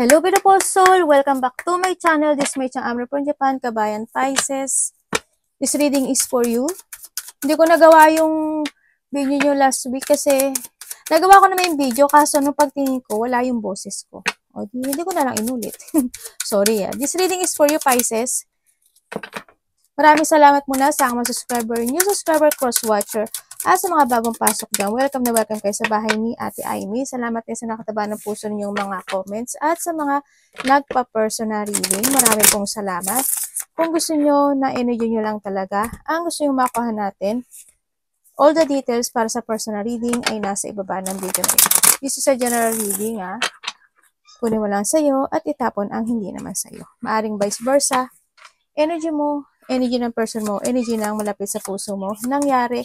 Hello beautiful soul! Welcome back to my channel. This is my channel Amber from Japan, Kabayan Pisces. This reading is for you. Hindi ko nagawa yung video nyo last week kasi nagawa ko naman yung video kaso nung pagtingin ko, wala yung boses ko. O, hindi ko na lang inulit. Sorry. This reading is for you, Pisces. Maraming salamat muna sa mga subscriber, new subscriber, cross-watcher, at sa mga bagong pasok dyan. Welcome na welcome kayo sa bahay ni Ate Aimee. Salamat din sa nakataba ng puso ninyong mga comments at sa mga nagpa-personal reading. Maraming pong salamat. Kung gusto nyo na energy nyo lang talaga, ang gusto nyo makuha natin, all the details para sa personal reading ay nasa ibaba ng video na ito. This is a general reading, Kunin mo lang sa'yo at itapon ang hindi naman sa'yo. Maaring vice versa. Energy mo, energy ng person mo, energy ng malapit sa puso mo, nangyayari,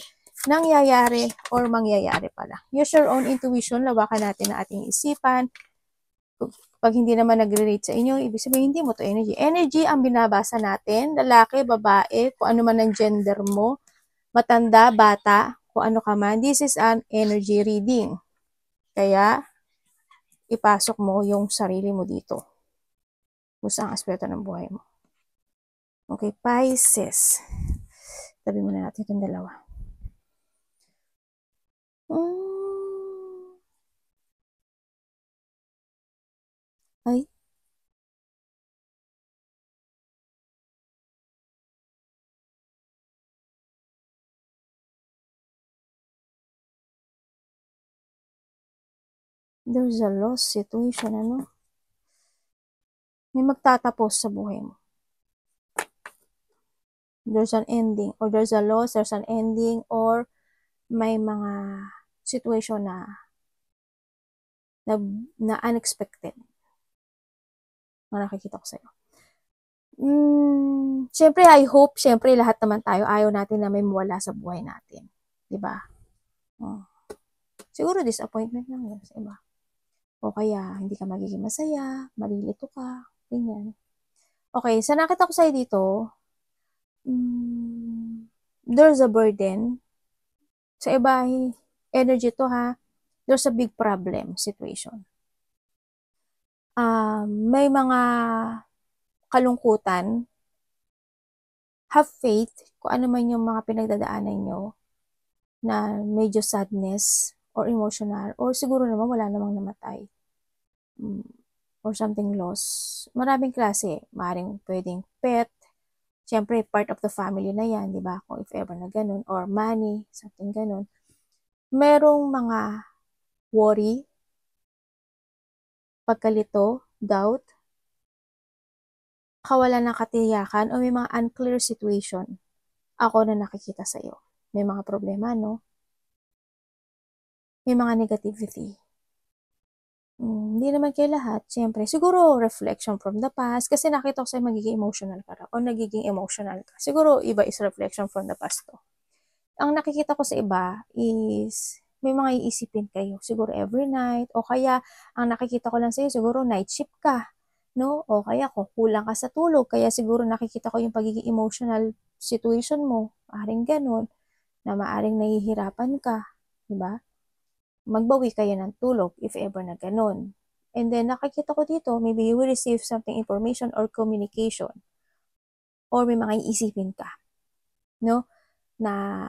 or mangyayari pala. Use your own intuition, lawakan natin ang ating isipan. Pag hindi naman nagre-relate sa inyo, ibig sabihin hindi mo to energy. Energy ang binabasa natin, lalaki, babae, kung ano man ang gender mo, matanda, bata, kung ano ka man. This is an energy reading. Kaya, ipasok mo yung sarili mo dito. Kung saan aspeto ng buhay mo. Okay, Pisces. Tabi muna natin itong dalawa. Ay. There's a lost situation, ano? May magtatapos sa buhay mo. There's an ending, or there's a loss, there's an ending, or may mga situation na unexpected. Nakikita ko sa'yo. Siyempre, I hope, siyempre, lahat naman tayo, ayaw natin na may mawala sa buhay natin. Diba? Siguro disappointment lang yun sa iba. O kaya, hindi ka magiging masaya, malilito ka, ganyan. Okay, sa nakita ko sa'yo dito, there's a burden. Sa iba, energy to there's a big problem situation. May mga kalungkutan. Have faith kung ano man yung mga pinagdadaanan nyo na medyo sadness or emotional or siguro naman wala namang namatay or something lost. Maraming klase. Maring pwedeng pet. Siyempre, part of the family na yan, di ba? Kung if ever na ganun. Or money, something ganun. Merong mga worry, pagkalito, doubt, kawalan ng katiyakan, o may mga unclear situation. Ako na nakikita sa'yo. May mga problema, no? May mga negativity. Hindi naman kay lahat. Siyempre, siguro reflection from the past. Kasi nakita ko sa'yo magiging emotional ka o nagiging emotional ka. Siguro, iba is reflection from the past to. Ang nakikita ko sa iba is may mga iisipin kayo. Siguro every night. O kaya, ang nakikita ko lang sa'yo, siguro night shift ka. No? O kaya, kulang ka sa tulog. Kaya siguro nakikita ko yung pagiging emotional situation mo. Maaring ganun. Na maaring nahihirapan ka. Diba? Magbawi kayo ng tulog if ever na ganun. And then, nakikita ko dito, maybe you will receive something information or communication. Or may mga iisipin ka. No? Na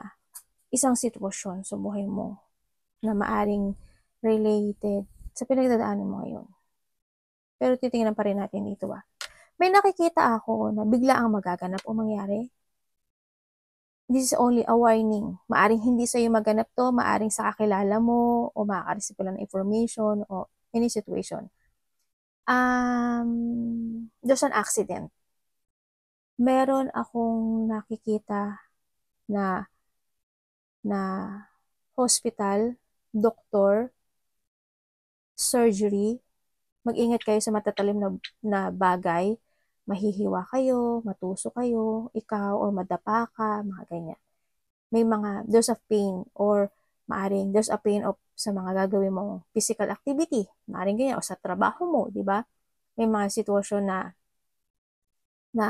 isang sitwasyon sa buhay mo na maaring related sa pinagdadaanan mo ngayon. Pero titingnan pa rin natin dito May nakikita ako na bigla ang magaganap o mangyari. This is only a warning. Maaring hindi sa'yo maganap to, maaring sa kakilala mo, o makaka-receive ka lang ng information, o any situation. There's an accident. Meron akong nakikita na hospital, doktor, surgery. Mag-ingat kayo sa matatalim na bagay. Mahihiwa kayo, matuso kayo, ikaw, or madapa ka, mga ganyan. May mga, there's a pain, or maaring there's a pain of sa mga gagawin mong physical activity. Maaring ganyan, o sa trabaho mo, di ba? May mga sitwasyon na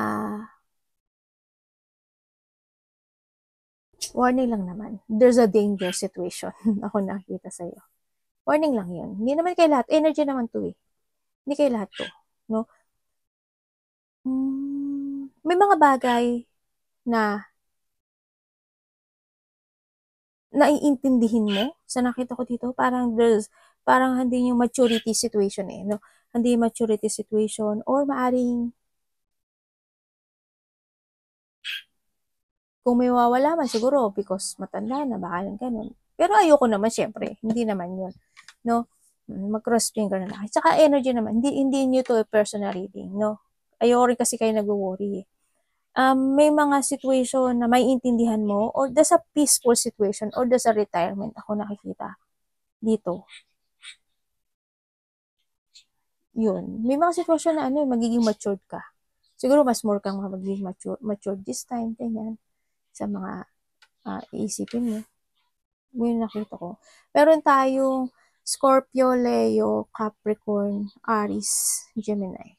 warning lang naman. There's a danger situation. Ako nakikita sa'yo. Warning lang yun. Hindi naman kay lahat. Energy naman to . Hindi kayo lahat to, no? May mga bagay na naiintindihin mo sa nakita ko dito. Parang hindi yung maturity situation no? Hindi maturity situation or maaring kung may mawawala man siguro because matanda na, baka lang ganun. Pero ayoko naman, syempre. Hindi naman yun. No? Mag-cross finger na lang. Tsaka energy naman. Hindi nyo to personal reading. No? Ayoko rin kasi kayo nag-worry. May mga situation na may intindihan mo or there's a peaceful situation or there's a retirement ako nakikita dito. Yun. May mga sitwasyon na magiging matured ka. Siguro mas more kang magiging matured this time, ganyan. Sa mga iisipin mo. Yun nakita ko. Meron tayong Scorpio, Leo, Capricorn, Aries, Gemini.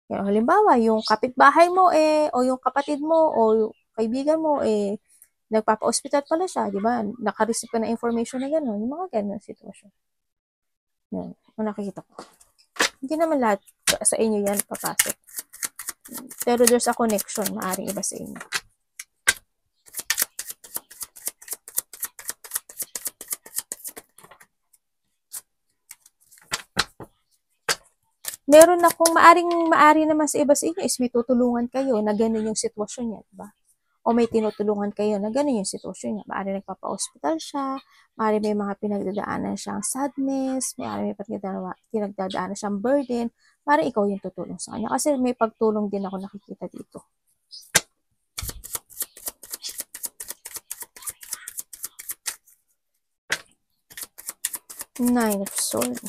Kaya halimbawa, yung kapitbahay mo o yung kapatid mo o yung kaibigan mo nagpapa-hospital pala siya, di ba? Naka-receive ka na information na gano'n. Yung mga gano'n sitwasyon. Yan. Ang nakikita ko. Hindi naman lahat sa inyo yan papasok. Pero there's a connection. Maaring iba sa inyo. Meron akong maari naman sa iba sa inyo is may tutulungan kayo na gano'n yung sitwasyon niya, diba? O may tinutulungan kayo na gano'n yung sitwasyon niya. Maari nagpapa-hospital siya, maari may mga pinagdadaanan siyang sadness, maari may pinagdadaanan siyang burden, maari ikaw yung tutulong sa kanya. Kasi may pagtulong din ako nakikita dito. Nine of Swords.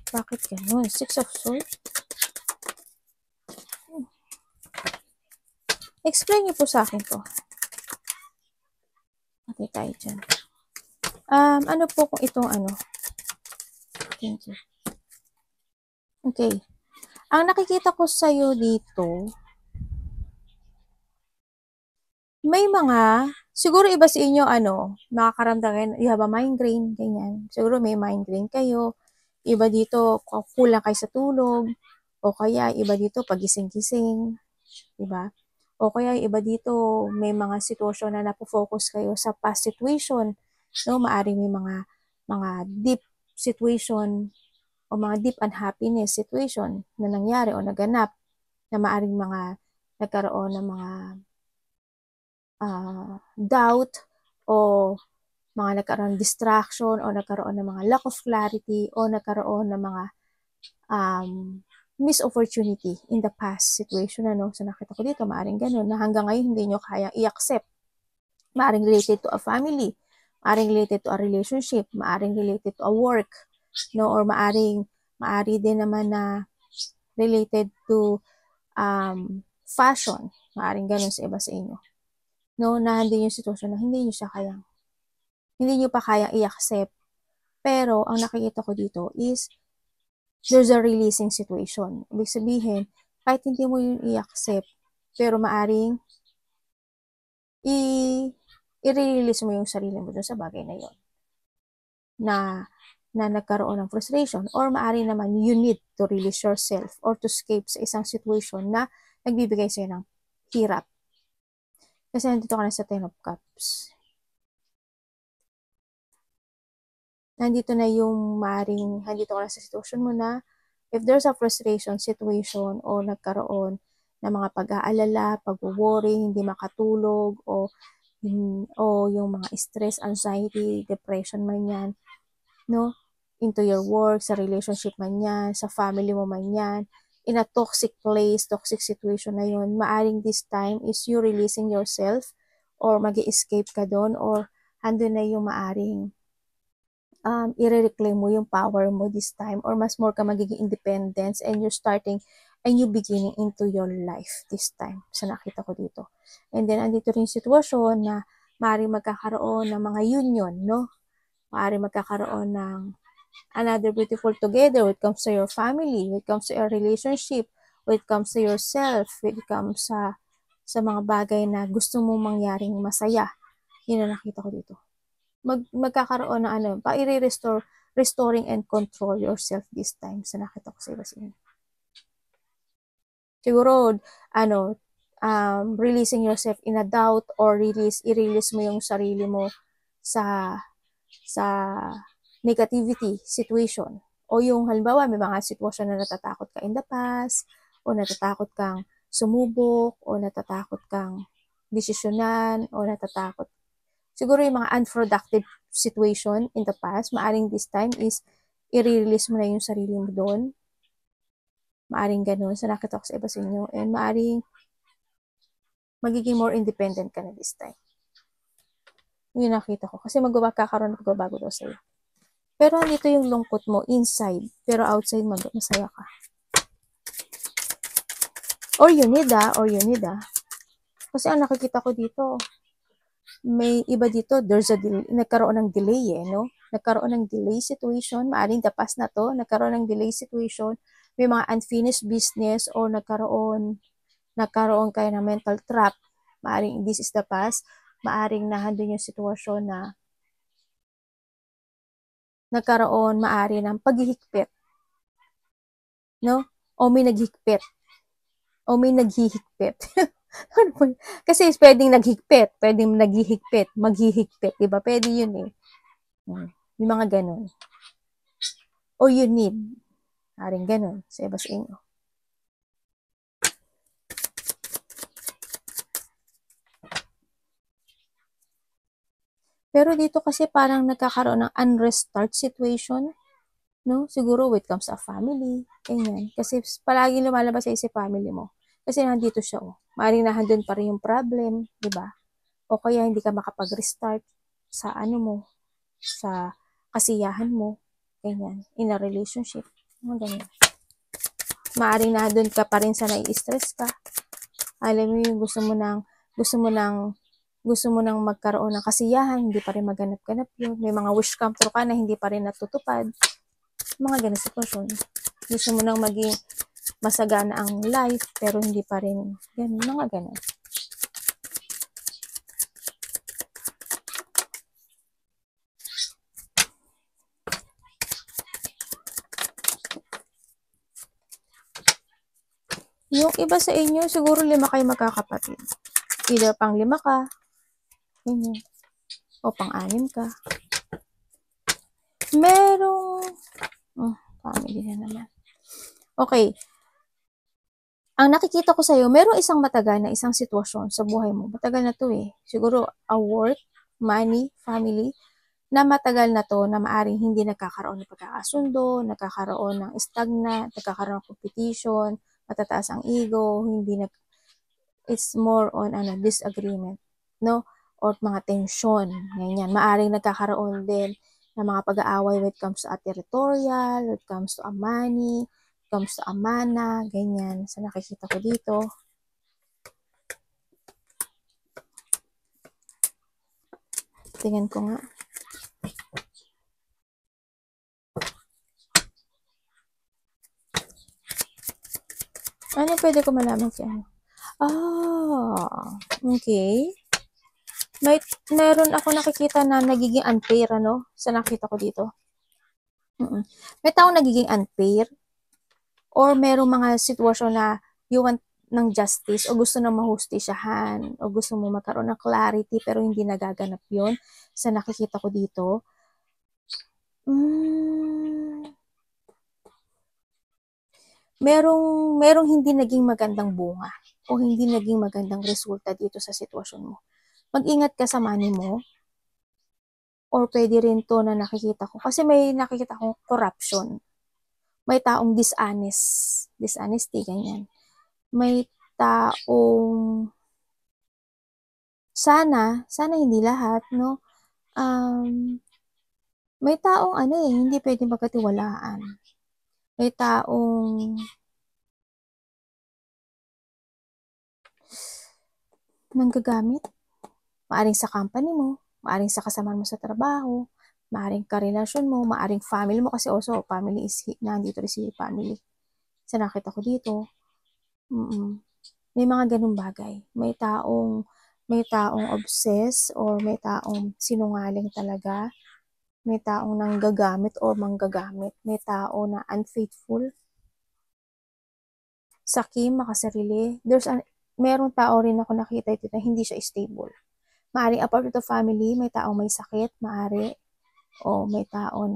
Bakit gano'n? Six of Swords? Explain niyo po sa akin to. Okay, tayo dyan. Ano po kung itong Thank you. Okay. Ang nakikita ko sa'yo dito, may mga, siguro iba sa inyo, makakaramdaman, you have a migraine, ganyan. Siguro may migraine kayo. Iba dito, kulang kayo sa tulog. O kaya, iba dito, pagising-gising. Diba? O kaya, iba dito, may mga sitwasyon na napofocus kayo sa past situation. No? Maaring may mga deep situation o mga deep unhappiness situation na nangyari o naganap na maaring mga nagkaroon ng mga doubt o mga nagkaroon ng distraction o nagkaroon ng mga lack of clarity o nagkaroon ng mga missed opportunity in the past situation. So nakita ko dito, maaring ganun na hanggang ngayon hindi nyo kaya i-accept. Maaring related to a family, maaring related to a relationship, maaring related to a work, no, or maari din naman na related to fashion. Maaring ganun sa iba sa inyo. No, na hindi yung sitwasyon na hindi nyo pa kayang i-accept. Pero ang nakikita ko dito is there's a releasing situation. Ibig sabihin, kahit hindi mo yun i-accept, pero maaring i-release mo yung sarili mo dun sa bagay na yun. Na nagkaroon ng frustration, or maaari naman you need to release yourself or to escape sa isang situation na nagbibigay sa'yo ng hirap. Kasi nandito ka na sa Ten of Cups. Nandito na yung nandito ka na sa sitwasyon mo na if there's a frustration situation o nagkaroon ng mga pag-aalala, pag-worry, hindi makatulog o yung mga stress, anxiety, depression man yan, no? Into your work, sa relationship man yan, sa family mo man yan, in a toxic place, toxic situation na yun, maaring this time is you releasing yourself or mag-escape ka doon or andun na yung maaring i-reclaim mo yung power mo this time or mas more ka magiging independence and you're starting a new beginning into your life this time. So nakita ko dito. And then andito rin yung sitwasyon na maaaring magkakaroon ng mga union, no? Maaaring magkakaroon ng another beautiful together when it comes to your family, when it comes to your relationship, when it comes to yourself, when it comes sa mga bagay na gusto mong mangyaring masaya. Yun ang nakita ko dito. magkakaroon ng ano, i-restore, restoring and control yourself this time. Sa nakita ko sa iba sa inyo. Siguro, ano, releasing yourself in a doubt or i-release mo yung sarili mo sa negativity situation. O yung halimbawa, may mga sitwasyon na natatakot ka in the past, o natatakot kang sumubok, o natatakot kang desisyonan, o natatakot. Siguro yung mga unproductive situation in the past, maaring this time is i-release mo na yung sarili mo doon. Maaring ganun. Sa nakita ko sa iba sa inyo. And maaring magiging more independent ka na this time. Yun nakita ko. Kasi magkakaroon ng pagbabago daw sa'yo. Pero dito yung lungkot mo inside. Pero outside masaya ka. Or you need Kasi ang nakikita ko dito, may iba dito, nagkaroon ng delay no? Nagkaroon ng delay situation. Maaring the past na to, nagkaroon ng delay situation. May mga unfinished business or nagkaroon kayo ng mental trap. Maaring this is the past. Maaring nahandun yung sitwasyon na nagkaroon maari ng paghihigpit. No? O may naghihigpit. Kasi pwedeng naghigpit, pwedeng naghihigpit, maghihigpit. Diba? Pwede yun eh. Yung mga ganun. O you need. Maaring ganun. Sa iba sa inyo. Pero dito kasi parang nagkakaroon ng unrestart situation, no? Siguro when it comes to family, ganyan. Kasi palagi lumalabas sa isip family mo. Kasi nandito siya, oh. Maaaring nahandun pa rin yung problem, di ba? O kaya hindi ka makapag-restart sa ano mo, sa kasiyahan mo, ganyan, in a relationship. Mga ganyan. Maaaring nahandun ka pa rin sa nai-stress ka. Alam mo yung gusto mo nang magkaroon ng kasiyahan, hindi pa rin maganap-ganap yun. May mga wish come true ka na hindi pa rin natutupad. Mga ganun sitwasyon. Gusto mo nang maging masagana ang life, pero hindi pa rin ganun. Mga ganun. Yung iba sa inyo, siguro 5 kayo magkakapatid. Either pang 5 ka, ganyan, o pang 6 ka. Merong, family na naman. Okay. Ang nakikita ko sa'yo, merong isang matagal na isang sitwasyon sa buhay mo. Matagal na to eh. Siguro, a work, money, family, na matagal na to na maaring hindi nagkakaroon ng pagkakasundo, nagkakaroon ng stagnant, nagkakaroon ng competition, matataas ang ego, it's more on disagreement, no? Or mga tension, ganyan. Maaring nagkakaroon din ng mga pag-aaway when it comes to a territorial, when it comes to a money, when it comes to a mana, ganyan. So, nakikita ko dito. Tingnan ko nga. Ano pwede ko malaman siya? Okay. Meron ako nakikita na nagiging unfair, sa nakita ko dito. May taong nagiging unfair or merong mga sitwasyon na you want ng justice o gusto na mahustisyahan o gusto mo magkaroon ng clarity pero hindi nagaganap yon sa nakikita ko dito. Merong hindi naging magandang bunga o hindi naging magandang resulta dito sa sitwasyon mo. Mag-ingat ka sa money mo. Or pwede rin to na nakikita ko. Kasi may nakikita akong corruption. May taong dishonesty, ganyan. May taong, sana hindi lahat, no? May taong hindi pwede magkatiwalaan. May taong nanggagamit. Maaring sa company mo, maaring sa kasama mo sa trabaho, maaring karelasyon mo, maaring family mo, kasi also family is nandito rin si family. Sa nakita ko dito, may mga ganung bagay. May taong may taong obsessed or may taong sinungaling talaga, may taong nanggagamit or manggagamit, may tao na unfaithful, sakim, makasarili. Merong tao rin ako nakita dito na hindi siya stable. Maaring apart of the family, may taong may sakit, maari, o may tao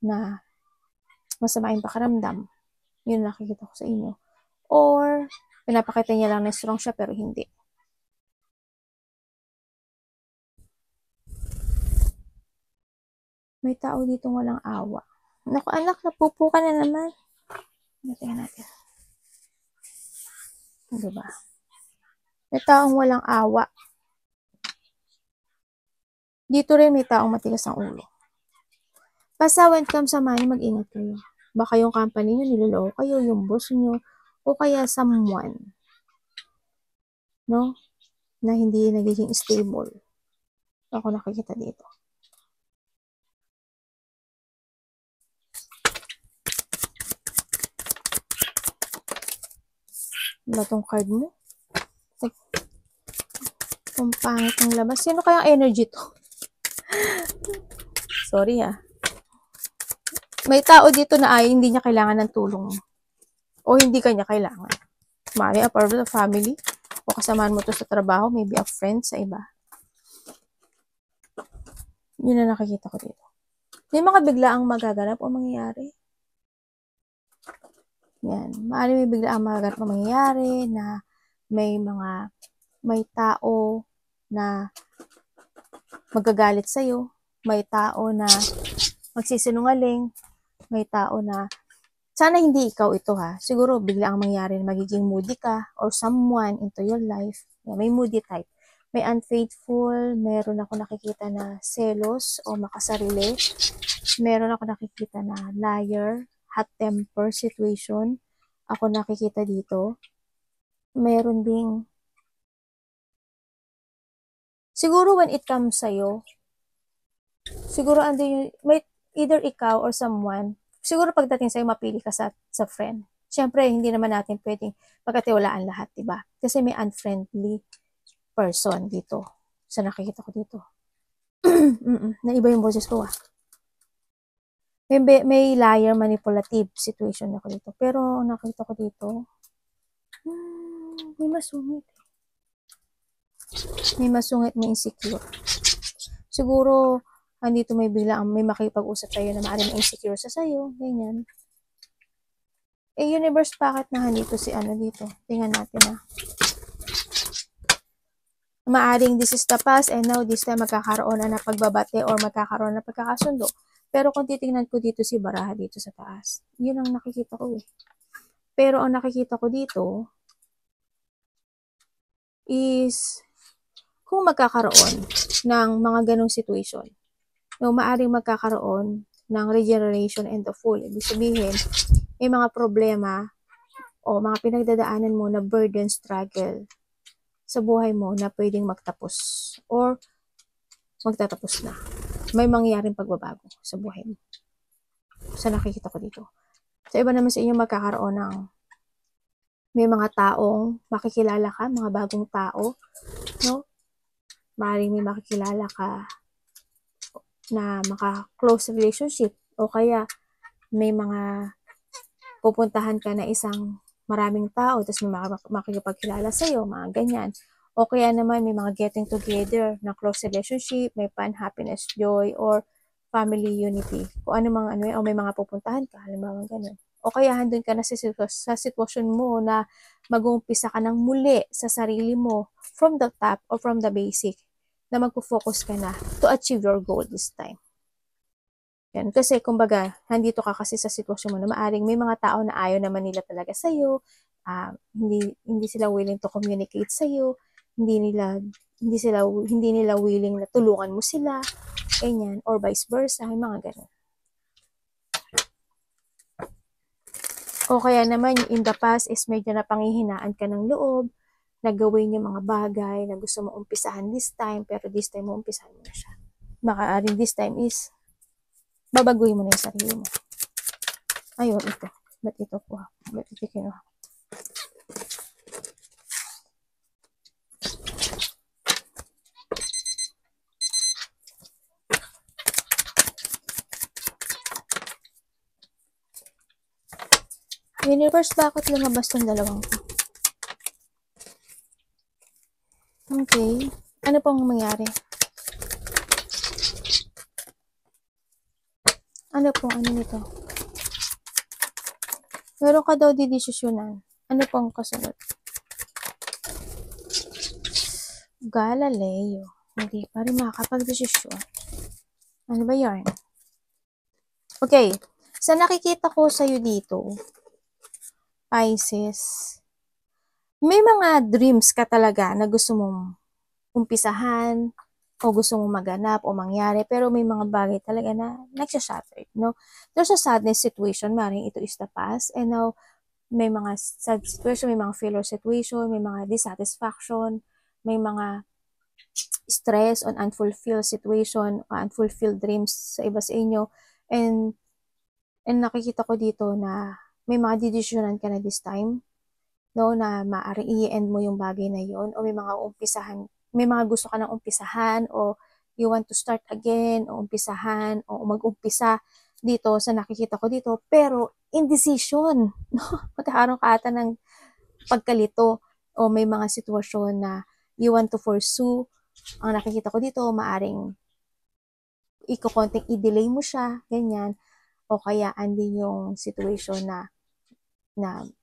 na masama yung pakiramdam. Yun nakikita ko sa inyo. Or, pinapakita niya lang na strong siya pero hindi. May tao dito walang awa. Naku anak, napupo ka na naman. Tingnan natin. Diba? May taong walang awa. Dito rin may taong matigas ang ulo. Basta when it comes sa money, mag-ingat kayo. Baka yung company nyo, niloloko kayo, yung boss nyo, o kaya someone, no? Na hindi nagiging stable. Ako nakikita dito. Ba tong card mo? Ang pangit ng labas. Sino kayang energy to? Sorry May tao dito na hindi niya kailangan ng tulong mo. O hindi kanya kailangan. Mari a part of the family. O kasamaan mo to sa trabaho. Maybe a friend sa iba. Yun na nakikita ko dito. May mga biglaang magaganap o mangyayari. Yan. Maaaring may biglaang magaganap o mangyayari na may tao na magagalit sa'yo. May tao na magsisinungaling. May tao na sana hindi ikaw ito Siguro biglaang mangyayari na magiging moody ka or someone into your life. Yan, may moody type. May unfaithful, meron ako nakikita na selos o makasarili. Meron ako nakikita na liar, hot temper situation. Ako nakikita dito. Meron ding siguro when it comes sa'yo, siguro may either ikaw or someone, siguro pagdating sa'yo, mapili ka sa friend. Siyempre, hindi naman natin pwedeng pagkatiwalaan lahat, diba? Kasi may unfriendly person dito. Sa nakikita ko dito. Naiba yung boses ko May liar, manipulative situation ako dito. Pero nakita ko dito, may masungit. May masungit, may insecure. Siguro, andito may makipag-usap tayo na maaaring insecure sa sayo, ganyan. Universe, bakit na nandito si dito? Tingnan natin Maaring this is the past and now this time magkakaroon na pagbabate or magkakaroon na pagkakasundo. Pero kung titingnan ko dito si baraha dito sa taas, yun ang nakikita ko Pero ang nakikita ko dito is kung magkakaroon ng mga ganong situation, maaring magkakaroon ng regeneration and the full. Ibig sabihin, may mga problema o mga pinagdadaanan mo na burden, struggle sa buhay mo na pwedeng magtapos or magtatapos na. May mangyaring pagbabago sa buhay mo. Sa nakikita ko dito. Sa iba naman sa inyo magkakaroon ng may mga taong makikilala ka, mga bagong tao, no? Maaaring may makikilala ka na maka-close relationship o kaya may mga pupuntahan ka na isang maraming tao tapos may makikipagkilala sa'yo, mga ganyan. O kaya naman may mga getting together na close relationship, may fun, happiness, joy, or family unity. Kung ano mga o may mga pupuntahan ka, halimbawa ganun. O kaya handun ka na sa sitwasyon mo na mag-uumpisa ka ng muli sa sarili mo from the top or from the basic na magpo-focus ka na to achieve your goal this time. Yan. Kasi, kumbaga, nandito ka kasi sa sitwasyon mo na maaring may mga tao na ayaw naman nila talaga sa'yo, hindi sila willing to communicate sa'yo, hindi nila willing na tulungan mo sila, ganyan, or vice versa, yung mga ganun. O kaya naman, in the past is medyo napanghihinaan ka ng loob, na gawin yung mga bagay na gusto mo umpisahan this time, pero this time mo umpisahan mo na siya. Makaaring this time is babaguhin mo na yung sarili mo. Ayun, ito. Ba't ito po? Ba't ito kinuha? Universe, bakit lumabas tong dalawang to? Okay. Ano pong mangyari? Ano nito? Meron ka daw didesisyonan. Ano pong kasunod? Galileo. Hindi pa rin makakapag-desisyon. Ano ba yarn? Okay. Sa nakikita ko sa'yo dito, Pisces, may mga dreams ka talaga na gusto mong umpisahan o gusto mong maganap o mangyari, pero may mga bagay talaga na nagsashatter, no? There's a sadness situation, maring ito is the past, and now may mga sad situation, may mga failure situation, may mga dissatisfaction, may mga stress on unfulfilled situation, unfulfilled dreams sa iba sa inyo, and nakikita ko dito na may mga didesisyonan ka na this time, no, na maaaring i-end mo yung bagay na yon, o may mga umpisahan, may mga gusto ka nang umpisahan, o you want to start again, o umpisahan, o mag-umpisa dito sa nakikita ko dito, pero indecision, no? Magkakaroon ka ata ng pagkalito, o may mga sitwasyon na you want to pursue. Ang nakikita ko dito, maaring iko-konting i-delay mo siya, ganyan, o kaya andin yung situation na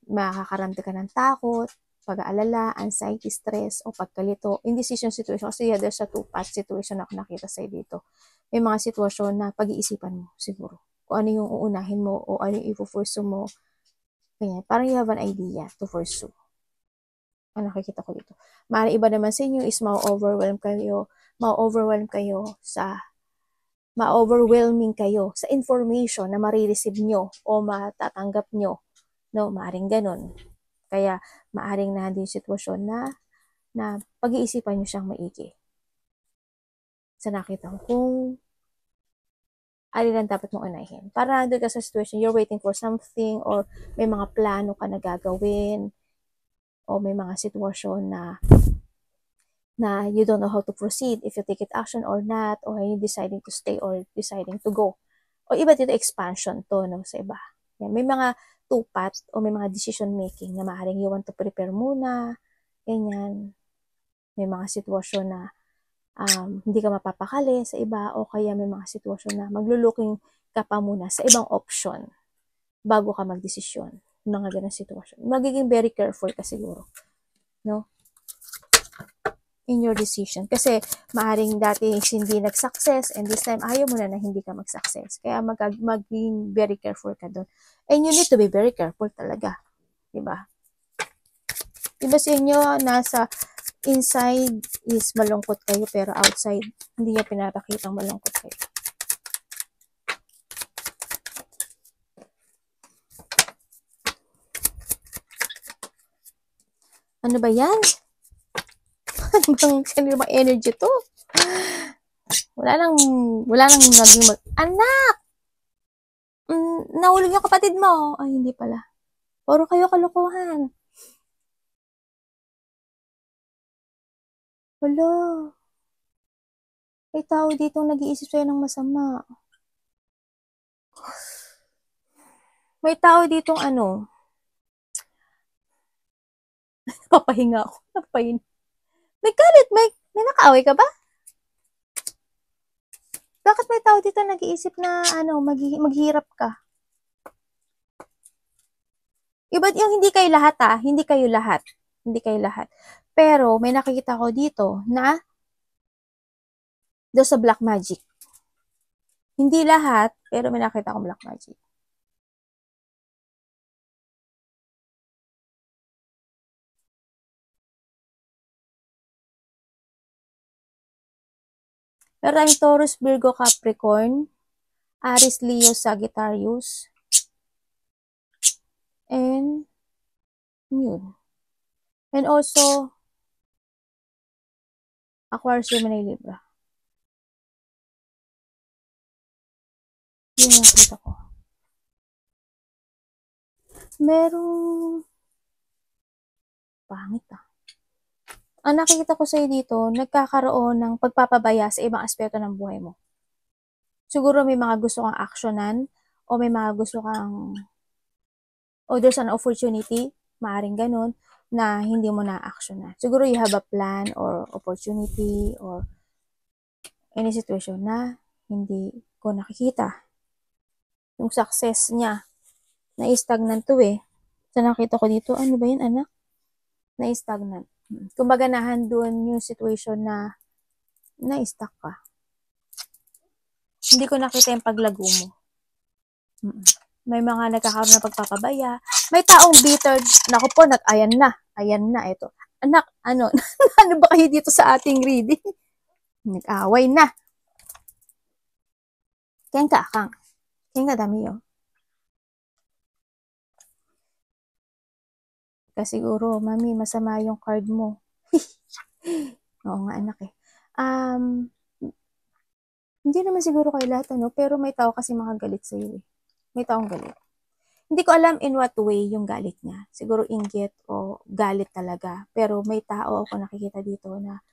makakaramdam ka ng takot, pag-aalala, anxiety, stress, o pagkalito, indecision situation. Kasi there's a two-part situation na ako nakita sa'yo dito. May mga sitwasyon na pag-iisipan mo siguro kung ano yung uunahin mo o ano yung i-pursue mo. Ganyan. Parang you have an idea to pursue. Ang nakikita ko dito. Maaaring iba naman sa inyo is ma-overwhelming kayo sa information na marireceive nyo o matatanggap nyo. No, maaring ganun. Kaya, maaring na din sitwasyon na pag-iisipan nyo siyang maigi. Sa nakita ko, kung alin ang dapat mong unahin. Para nandun ka sa situation, you're waiting for something, or may mga plano ka na gagawin, o may mga sitwasyon na you don't know how to proceed, if you take it action or not, or are you deciding to stay or deciding to go. O iba dito, expansion to, no, sa iba. Yan, may mga two-path o may mga decision making na maaaring you want to prepare muna, ganyan. May mga sitwasyon na hindi ka mapapakali sa iba, o kaya may mga sitwasyon na magluluking ka pa muna sa ibang option bago ka magdesisyon. Mga ganang sitwasyon. Magiging very careful ka siguro, no? In your decision. Kasi maaring dati hindi nag-success, and this time ayaw mo na hindi ka mag-success. Kaya maging very careful ka doon. And you need to be very careful talaga. Diba? Diba sa inyo, nasa inside is malungkot kayo, pero outside, hindi niya pinapakitang malungkot kayo. Ano ba yan? Ano bang energy to? Wala nang naging Anak! Nahulog yung kapatid mo. Ay, hindi pala. Puro kayo kalokohan. Wala. May tao dito nag-iisip sa'yo ng masama. May tao ditong papahinga ako. May galit, may nakaaway ka ba? Bakit may tao dito nag-iisip na maghirap ka? Iba yung hindi kayo lahat hindi kayo lahat. Hindi kayo lahat. Pero may nakikita ko dito na doon sa black magic. Hindi lahat, pero may nakita akong black magic. Pero tayong Taurus, Virgo, Capricorn, Aries, Leo, Sagittarius, and yun. And also, Aquarius, Gemini, Libra. Yun yung nakita ko. Merong pangit Ang nakikita ko sa'yo dito, nagkakaroon ng pagpapabaya sa ibang aspeto ng buhay mo. Siguro may mga gusto kang aksyonan, o may mga gusto kang O there's an opportunity, maaring ganun, na hindi mo na-action na. Siguro you have a plan or opportunity or any situation na hindi ko nakikita. Yung success niya, na-stagnant to eh. So nakita ko dito, ano ba yun anak? Na-stagnant. Kumbaga doon yung situation na na-stuck ka. Hindi ko nakita yung paglago mo. May mga nagkakaroon ng pagpapabaya. May taong bitter. Naku po, ayan na, ito. Anak, ano ba kayo dito sa ating reading? Nag-away na. Kaya ka dami yun. Kasi siguro, mami, masama yung card mo. Oo nga, anak eh. Hindi naman siguro kayo lahat, pero may tao kasi mga galit sa'yo eh. May taong galit. Hindi ko alam in what way yung galit niya. Siguro inggit o galit talaga. Pero may tao ako nakikita dito na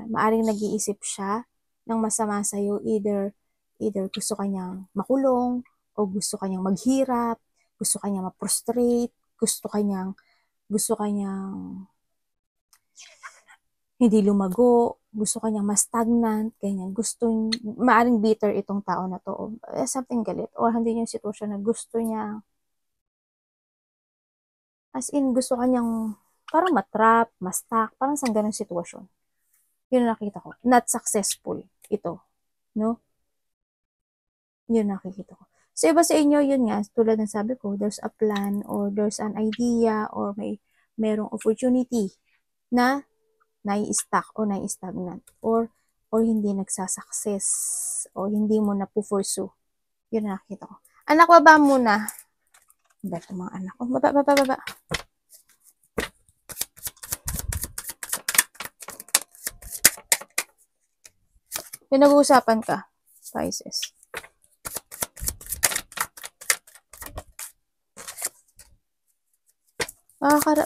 maaring nag-iisip siya ng masama sa'yo. Either gusto kanyang makulong o gusto kanyang maghirap, gusto kanyang ma-prostrate, gusto kanyang hindi lumago, gusto kanyang ma-stagnant, ganyan. Maaring bitter itong tao na to. Something galit. O hindi yung sitwasyon na gusto niya, as in, gusto kanyang parang matrap, ma-stuck, parang sa ganun sitwasyon. Yun nakita ko. Not successful ito. No? Yun nakikita ko. So, iba sa inyo, yun nga, tulad ng sabi ko, there's a plan or there's an idea or merong opportunity na nai-stuck o nai-stagnant or hindi nagsasucess o hindi mo na pursue. Yun nakita ko. Anak, baba muna. Ba't mga anak ko? Baba. Pinag-uusapan ka, Pisces.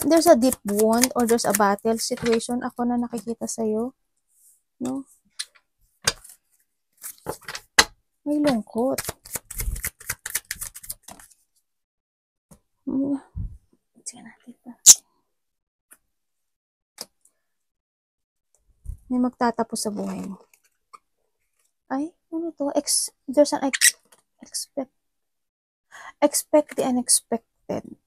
There's a deep wound or there's a battle situation ako na nakikita sa'yo. No? May lungkot. Sige natin pa. May magtatapos sa buhay mo. Ay, ano to? There's an expect the unexpected.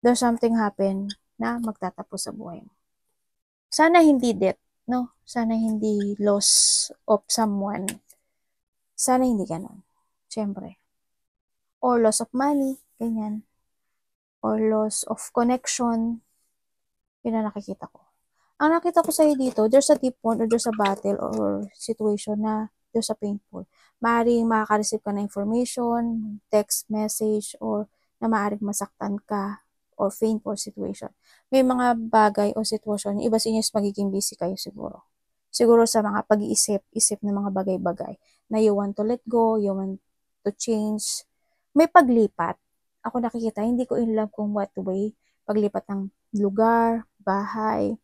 There's something happen na magtatapos sa buhay mo. Sana hindi death, no? Sana hindi loss of someone. Sana hindi ganun. Siyempre. Or loss of money, ganyan. Or loss of connection. Yun na nakikita ko. Ang nakita ko sa'yo dito, there's a deep wound or there's a battle or situation na there's a painful. Maaring makaka-receive ka na information, text message, or na maaring masaktan ka or painful situation. May mga bagay o sitwasyon, iba sa inyo is magiging busy kayo siguro. Siguro sa mga pag-iisip ng mga bagay-bagay na you want to let go, you want to change. May paglipat. Ako nakikita, hindi ko in love kung what way. Paglipat ng lugar, bahay,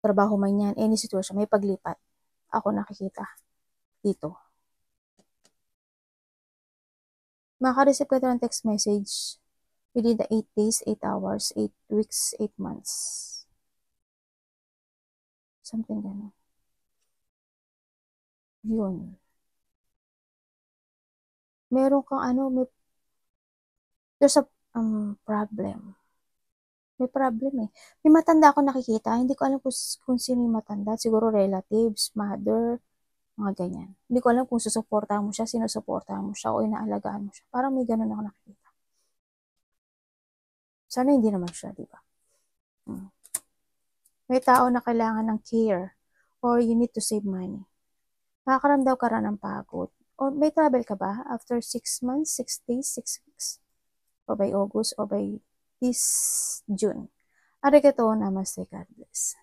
trabaho man yan, any situation, may paglipat. Ako nakikita dito. Maka-receive ka ng text message within the 8 days, 8 hours, 8 weeks, 8 months. Something gano'n. Yun. Meron kang there's a problem. May problem eh. May matanda ako nakikita. Hindi ko alam kung sino yung matanda. Siguro relatives, mother, mga ganyan. Hindi ko alam kung susuportahan mo siya, sinusuportahan mo siya, o inaalagaan mo siya. Parang may ganun ako nakikita. Sana hindi naman siya, di ba? May tao na kailangan ng care or you need to save money. Nakakaramdaw ka rin ng pagod. Or may travel ka ba after 6 months, 6 days, 6 weeks? Or by August or by this June. Arigatou namaste, God bless.